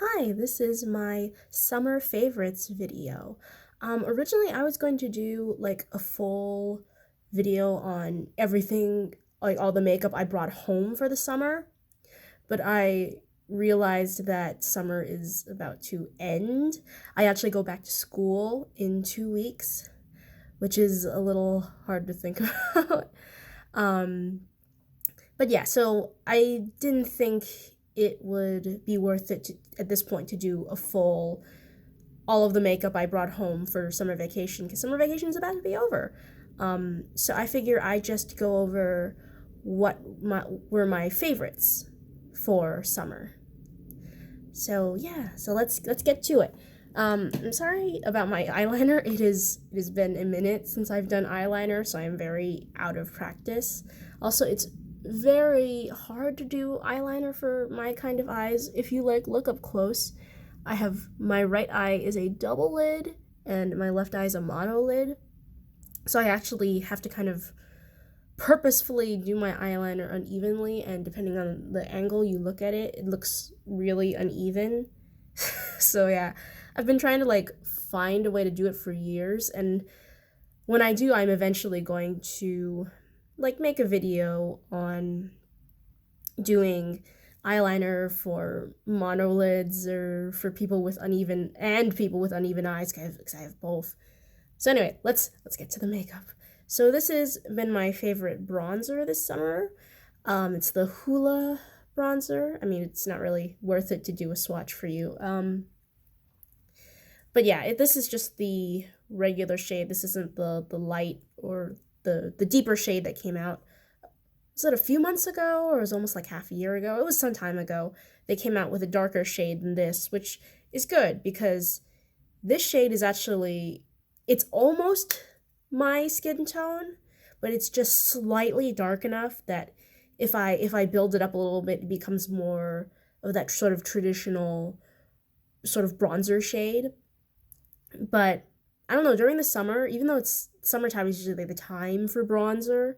Hi, this is my summer favorites video. Originally I was going to do like a full video on everything, like all the makeup I brought home for the summer, but I realized that summer is about to end. I actually go back to school in 2 weeks, which is a little hard to think about. Um, but yeah, so I didn't think it would be worth it at this point to do a full all of the makeup I brought home for summer vacation because summer vacation is about to be over. So I figure I just go over were my favorites for summer. So yeah, so let's get to it. I'm sorry about my eyeliner. It has been a minute since I've done eyeliner, so I'm very out of practice. Also, it's very hard to do eyeliner for my kind of eyes. If you like look up close, I have my right eye is a double lid and my left eye is a mono lid. So I actually have to kind of purposefully do my eyeliner unevenly, and depending on the angle you look at it, it looks really uneven. So yeah, I've been trying to like find a way to do it for years, and when I do, I'm eventually going to like make a video on doing eyeliner for monolids or for people with uneven eyes because I have both. So anyway, let's get to the makeup. So this has been my favorite bronzer this summer. It's the Hoola bronzer. I mean, it's not really worth it to do a swatch for you. But yeah, this is just the regular shade. This isn't the light or the deeper shade that came out. Was it a few months ago, or it was almost like half a year ago? It was some time ago. They came out with a darker shade than this, which is good because this shade is actually, it's almost my skin tone, but it's just slightly dark enough that if I build it up a little bit, it becomes more of that sort of traditional sort of bronzer shade. But I don't know, during the summer, even though it's summertime is usually like the time for bronzer,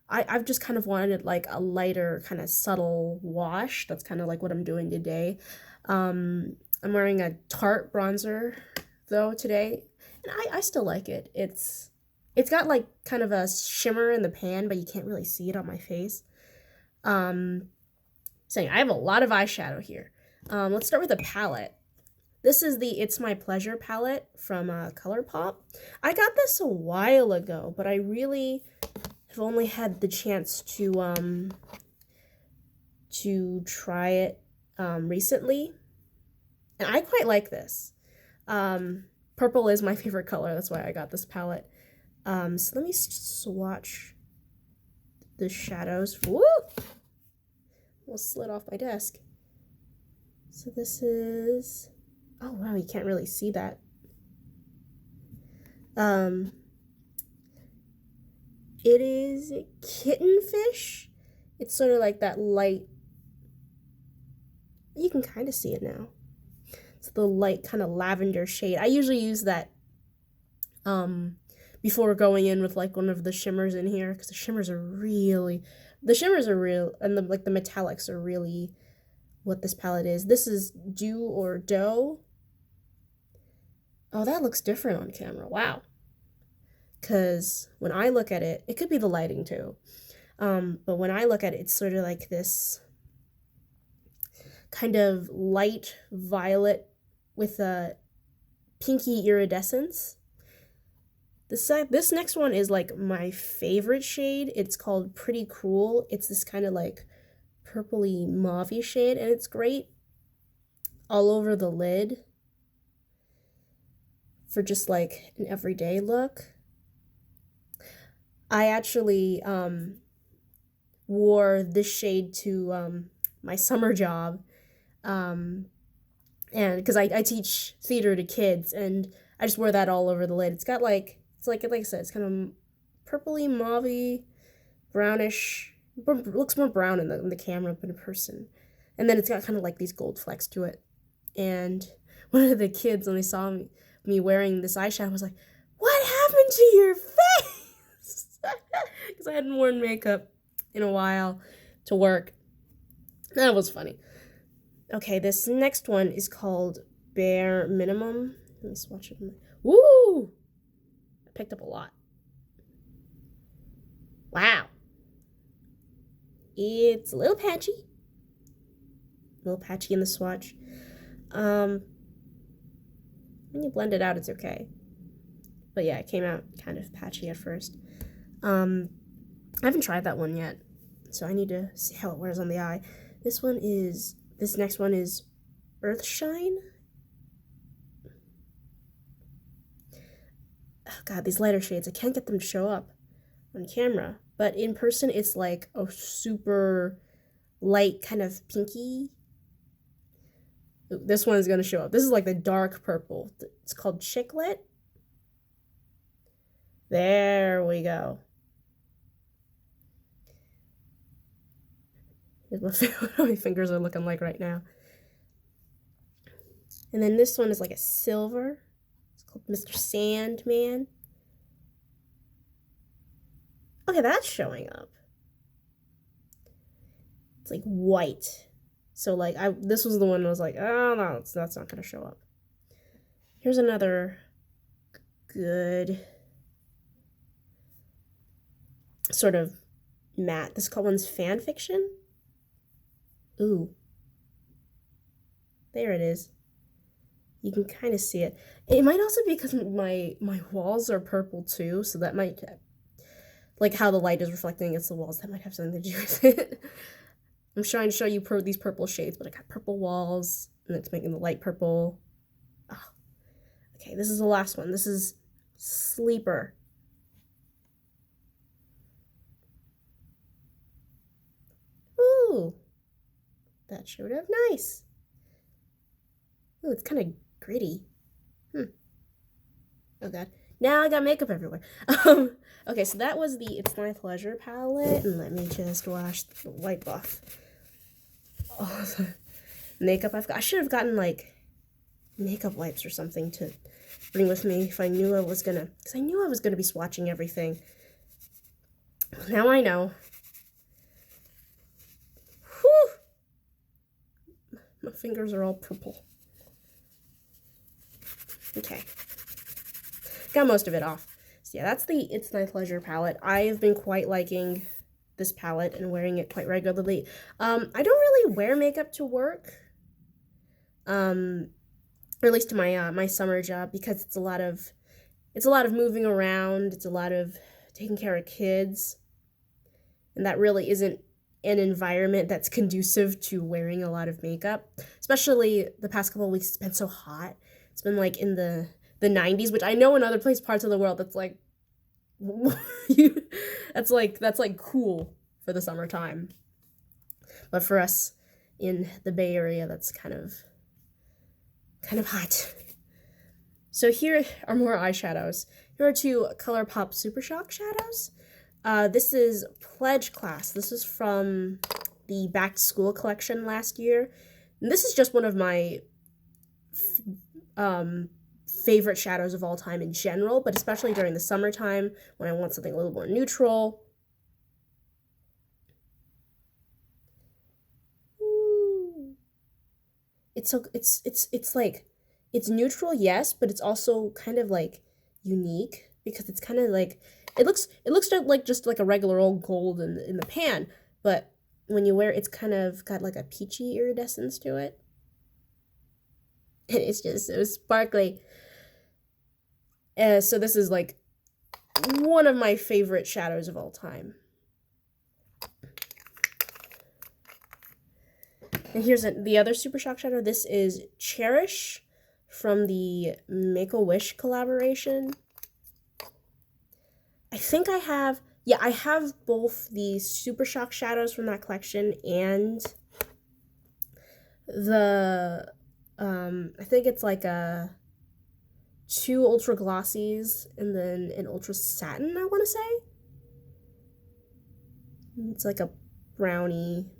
I've just kind of wanted like a lighter kind of subtle wash. That's kind of like what I'm doing today. I'm wearing a Tarte bronzer though today, and I still like it. It's got like kind of a shimmer in the pan, but you can't really see it on my face. So yeah, I have a lot of eyeshadow here. Let's start with a palette. This is the It's My Pleasure palette from Colourpop. I got this a while ago, but I really have only had the chance to try it recently, and I quite like this. Purple is my favorite color, that's why I got this palette. So let me swatch the shadows. Woo! Almost slid off my desk. So this is, oh wow, you can't really see that. It is Kittenfish. It's sort of like that light, you can kind of see it now. It's the light kind of lavender shade. I usually use that before going in with like one of the shimmers in here, because the shimmers are real, and the metallics are really what this palette is. This is Dew or Dough. Oh, that looks different on camera. Wow. Because when I look at it, it could be the lighting too. But when I look at it, it's sort of like this kind of light violet with a pinky iridescence. This next one is like my favorite shade. It's called Pretty Cruel. It's this kind of like purpley mauvey shade, and it's great all over the lid for just like an everyday look. I actually wore this shade to my summer job, and because I teach theater to kids, and I just wear that all over the lid. It's got like, it's like I said, it's kind of purpley mauvey, brownish. Looks more brown in the camera but in person, and then it's got kind of like these gold flecks to it. And one of the kids, when they saw me wearing this eyeshadow, was like, "What happened to your face?" Because I hadn't worn makeup in a while to work. That was funny. Okay, this next one is called Bare Minimum. Let me swatch it. Woo! I picked up a lot. Wow. It's a little patchy. A little patchy in the swatch. When you blend it out, it's okay. But yeah, it came out kind of patchy at first. I haven't tried that one yet, so I need to see how it wears on the eye. This next one is Earthshine. Oh god, these lighter shades, I can't get them to show up on camera. But in person, it's like a super light kind of pinky. Ooh, this one is going to show up. This is like the dark purple. It's called Chiclet. There we go. Here's what my fingers are looking like right now. And then this one is like a silver. It's called Mr. Sandman. Okay, that's showing up. It's like white. So like this was the one I was like, oh no, that's not gonna show up. Here's another good sort of matte. This one's Fan Fiction. Ooh. There it is. You can kind of see it. It might also be because my walls are purple too, so that might, like how the light is reflecting against the walls, that might have something to do with it. I'm trying to show you these purple shades, but I got purple walls, and it's making the light purple. Oh. Okay, this is the last one. This is Sleeper. Ooh. That showed up nice. Ooh, it's kind of gritty. Oh god. Now I got makeup everywhere. Okay, so that was the It's My Pleasure palette, and let me just wipe off all the makeup I've got. I should have gotten like makeup wipes or something to bring with me if I knew I was gonna, because I knew I was gonna be swatching everything. Now I know. Whew! My fingers are all purple. Okay. Got most of it off. So yeah, that's the It's My Pleasure palette. I have been quite liking this palette and wearing it quite regularly. I don't really wear makeup to work. Or at least to my my summer job, because it's a lot of moving around, it's a lot of taking care of kids. And that really isn't an environment that's conducive to wearing a lot of makeup. Especially the past couple of weeks, it's been so hot. It's been like in the 90s, which I know in other parts of the world that's like that's like cool for the summertime. But for us in the Bay Area, that's kind of hot. So here are more eyeshadows. Here are two Colourpop Super Shock shadows. This is Pledge Class. This is from the Back to School collection last year. And this is just one of my favorite shadows of all time in general, but especially during the summertime when I want something a little more neutral. Ooh. It's like, it's neutral, yes, but it's also kind of like unique because it's kind of like, it looks like just like a regular old gold in the pan, but when you wear it, it's kind of got like a peachy iridescence to it. And it's just so sparkly. So this is like one of my favorite shadows of all time. And here's the other Super Shock shadow. This is Cherish from the Make-A-Wish collaboration. I think I have both the Super Shock shadows from that collection and the, I think it's like a 2 ultra glossies and then an ultra satin, I want to say. It's like a brownie,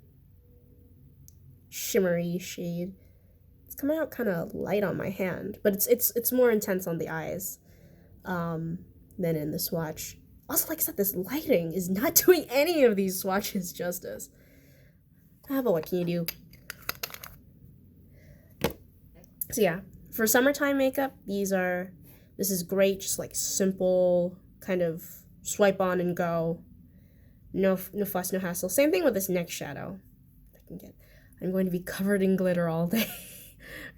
shimmery shade. It's coming out kind of light on my hand, but it's more intense on the eyes than in the swatch. Also, like I said, this lighting is not doing any of these swatches justice. But what can you do? So yeah, for summertime makeup, this is great, just like simple, kind of swipe on and go. No fuss, no hassle. Same thing with this next shadow. I'm going to be covered in glitter all day.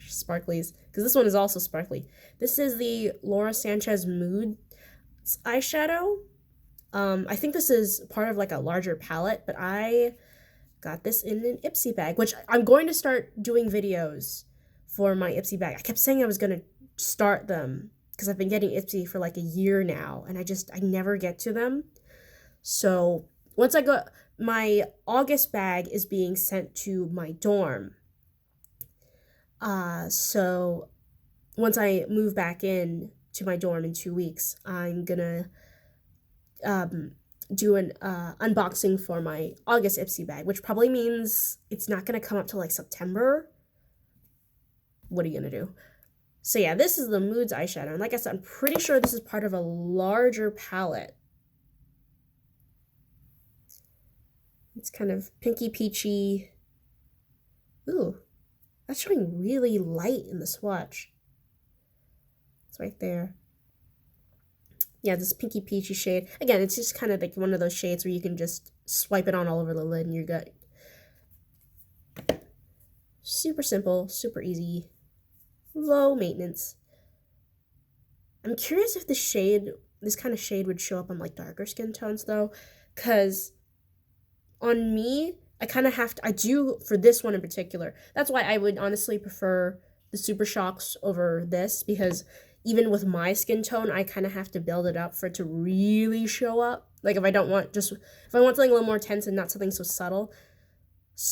Sparklies, because this one is also sparkly. This is the Laura Sanchez Mood eyeshadow. I think this is part of like a larger palette, but I got this in an Ipsy bag, which I'm going to start doing videos for my Ipsy bag. I kept saying I was going to start them because I've been getting Ipsy for like a year now, and I never get to them. So once I go, my August bag is being sent to my dorm. So once I move back in to my dorm in 2 weeks, I'm gonna do an unboxing for my August Ipsy bag, which probably means it's not gonna come up till like September. What are you gonna do? So yeah, this is the Moods eyeshadow, and like I said, I'm pretty sure this is part of a larger palette. It's kind of pinky peachy. Ooh, that's showing really light in the swatch. It's right there. Yeah, this pinky peachy shade. Again, it's just kind of like one of those shades where you can just swipe it on all over the lid and you're good. Super simple, super easy, low maintenance. I'm curious if this kind of shade would show up on like darker skin tones though, because on me, I kind of have to, I do for this one in particular. That's why I would honestly prefer the Super Shocks over this, because even with my skin tone, I kind of have to build it up for it to really show up. Like if I want something a little more tense and not something so subtle.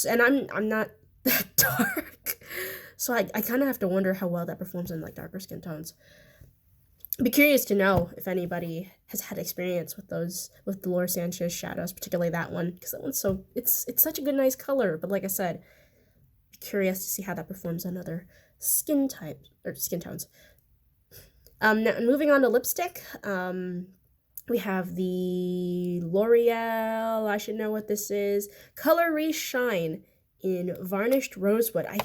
And I'm not that dark. So I kind of have to wonder how well that performs in like darker skin tones. I'd be curious to know if anybody has had experience with with the Laura Sanchez shadows, particularly that one, because that one's it's such a good, nice color. But like I said, be curious to see how that performs on other skin tones. Now moving on to lipstick, we have the L'Oreal, I should know what this is, Color Riche Shine in Varnished Rosewood. I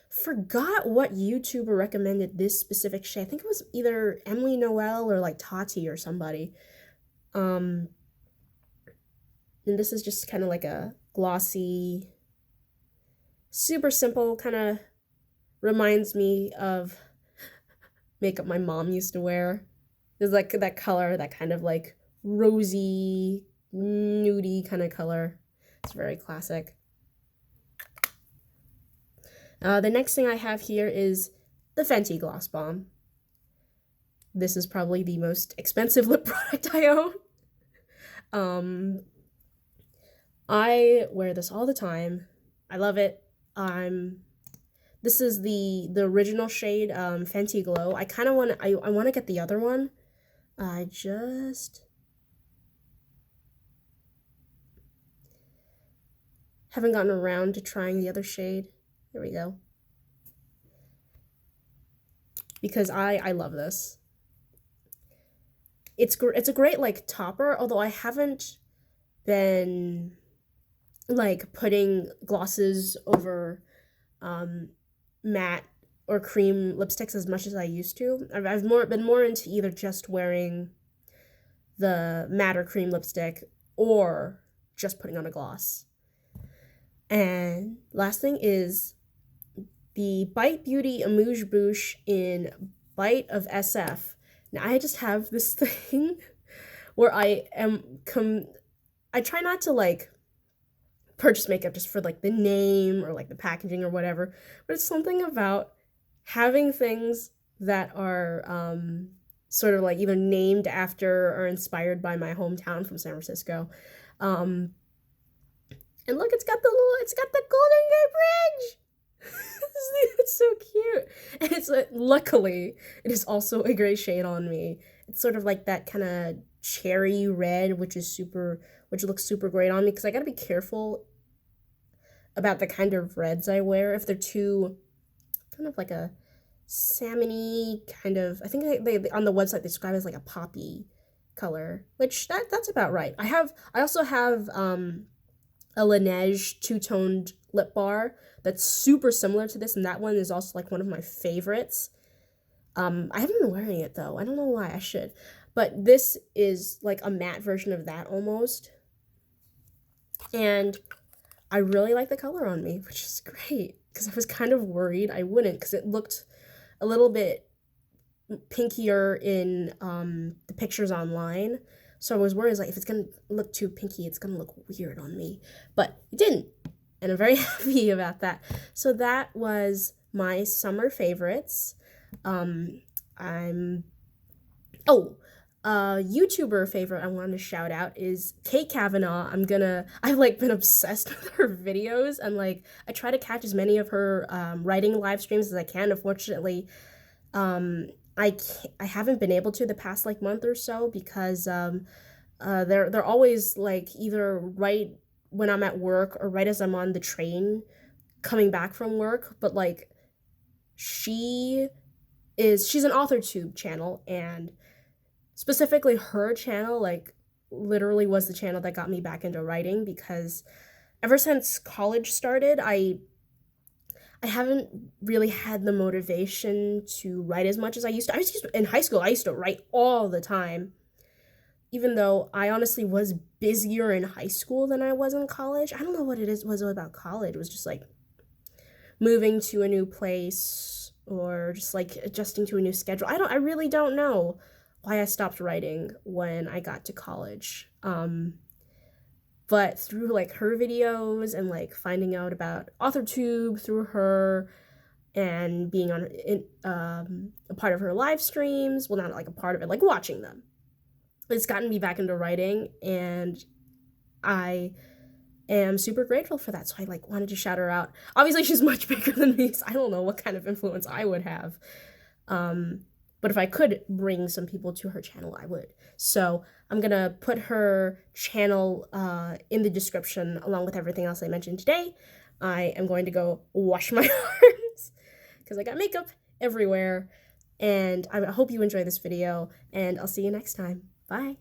forgot what YouTuber recommended this specific shade. I think it was either Emily Noel or like Tati or somebody. And this is just kind of like a glossy, super simple, kind of reminds me of makeup my mom used to wear. There's like that color, that kind of like rosy, nudie kind of color. It's very classic. The next thing I have here is the Fenty Gloss Bomb. This is probably the most expensive lip product I own. I wear this all the time. I love it. This is the original shade, Fenty Glow. I kind of want to get the other one. I just haven't gotten around to trying the other shade. There we go. Because I love this. It's a great like topper, although I haven't been like putting glosses over matte or cream lipsticks as much as I used to. I've been more into either just wearing the matte or cream lipstick or just putting on a gloss. And last thing is the Bite Beauty Amuse Bouche in Bite of SF. Now I just have this thing where I try not to like purchase makeup just for like the name or like the packaging or whatever, but it's something about having things that are sort of like either named after or inspired by my hometown from San Francisco. And look, it's got the Golden Gate Bridge. It's so cute, and it's luckily it is also a gray shade on me. It's sort of like that kind of cherry red, which looks super great on me, because I gotta be careful about the kind of reds I wear. If they're too kind of like a salmony kind of, I think they on the website they describe it as like a poppy color, which that's about right. I also have a Laneige two-toned lip bar that's super similar to this, and that one is also like one of my favorites. I haven't been wearing it though. I don't know why. I should. But this is like a matte version of that almost. And I really like the color on me, which is great because I was kind of worried I wouldn't because it looked a little bit pinkier in the pictures online. So I was worried, like, if it's gonna look too pinky, it's gonna look weird on me. But it didn't, and I'm very happy about that. So that was my summer favorites. I'm YouTuber favorite I wanted to shout out is Kate Kavanaugh. I've like been obsessed with her videos, and like I try to catch as many of her writing live streams as I can. Unfortunately, I haven't been able to the past like month or so because they're always like either right when I'm at work or right as I'm on the train coming back from work. But like she's an author tube channel, and specifically her channel like literally was the channel that got me back into writing because ever since college started, I haven't really had the motivation to write as much as I used to. In high school, I used to write all the time, even though I honestly was busier in high school than I was in college. I don't know what was about college. It was just like moving to a new place or just like adjusting to a new schedule. I really don't know why I stopped writing when I got to college. But through like her videos and like finding out about AuthorTube through her and being a part of her live streams, well, not like a part of it, like watching them, it's gotten me back into writing, and I am super grateful for that. So I like wanted to shout her out. Obviously, she's much bigger than me, so I don't know what kind of influence I would have. But if I could bring some people to her channel, I would. So I'm going to put her channel in the description along with everything else I mentioned today. I am going to go wash my arms because I got makeup everywhere. And I hope you enjoy this video, and I'll see you next time. Bye.